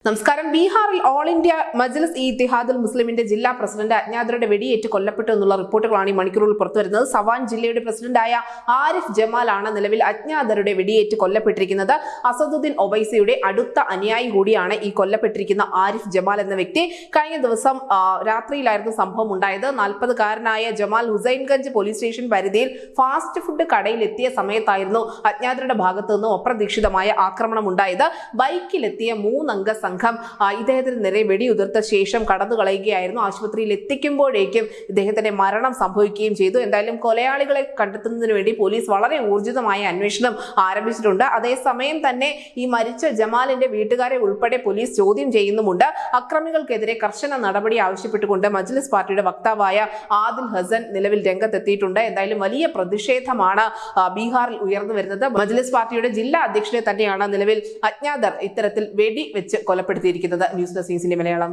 നമസ്കാരം. ബീഹാറിൽ all India മജ്ലിസ് ഇ ഇത്തിഹാദുൽ മുസ്ലിമിന്റെ ജില്ലാ പ്രസിഡന്റ് അജ്ഞാതരുടെ വെടിയേറ്റ് കൊല്ലപ്പെട്ടു എന്നുള്ള റിപ്പോർട്ടുകളാണ് ഈ മണിക്കൂറുകൾ പുറത്തുവരുന്നത്. സവാൻ ജില്ലയുടെ പ്രസിഡന്റായ ആരിഫ് ജമാലാണ് നിലവിൽ അജ്ഞാതരുടെ വെടിയേറ്റ് കൊല്ലപ്പെട്ടിരിക്കുന്നത്. അസദുദ്ദീൻ ഒവൈസിയുടെ അടുത്ത അനുയായി കൂടിയാണ് ഈ കൊല്ലപ്പെട്ടിരിക്കുന്ന ആരിഫ് ജമാൽ എന്ന വ്യക്തി. കഴിഞ്ഞ ദിവസം രാത്രിയിലായിരുന്നു സംഭവം ഉണ്ടായത്. 40-കാരനായ ജമാൽ ഹുസൈൻഗഞ്ച് പോലീസ് സ്റ്റേഷൻ പരിധിയിൽ ഫാസ്റ്റ് ഫുഡ് കടയിൽ എത്തിയ സമയത്തായിരുന്നു അജ്ഞാതരുടെ ഭാഗത്തു നിന്നും അപ്രതീക്ഷിതമായ ആക്രമണം ഉണ്ടായത്. ബൈക്കിലെത്തിയ 3 അംഗ സംഘം ഇദ്ദേഹത്തിന് നേരെ വെടിയുതിർത്ത ശേഷം കടന്നു കളയുകയായിരുന്നു. ആശുപത്രിയിൽ എത്തിക്കുമ്പോഴേക്കും ഇദ്ദേഹത്തിന്റെ മരണം സംഭവിക്കുകയും ചെയ്തു. എന്തായാലും കൊലയാളികളെ കണ്ടെത്തുന്നതിന് വേണ്ടി പോലീസ് വളരെ ഊർജിതമായ അന്വേഷണം ആരംഭിച്ചിട്ടുണ്ട്. അതേസമയം തന്നെ ഈ മരിച്ച ജമാലിന്റെ വീട്ടുകാരെ ഉൾപ്പെടെ പോലീസ് ചോദ്യം ചെയ്യുന്നുമുണ്ട്. അക്രമികൾക്കെതിരെ കർശന നടപടി ആവശ്യപ്പെട്ടുകൊണ്ട് മജ്ലിസ് പാർട്ടിയുടെ വക്താവായ ആദിൽ ഹസൻ നിലവിൽ രംഗത്തെത്തിയിട്ടുണ്ട്. എന്തായാലും വലിയ പ്രതിഷേധമാണ് ബീഹാറിൽ ഉയർന്നു വരുന്നത്. മജ്ലിസ് പാർട്ടിയുടെ ജില്ലാ അധ്യക്ഷനെ തന്നെയാണ് നിലവിൽ അജ്ഞാതർ ഇത്തരത്തിൽ വെടി വെച്ച് കൊലപ്പെടുത്തിയിരിക്കുന്നത്. News desk Malayalam.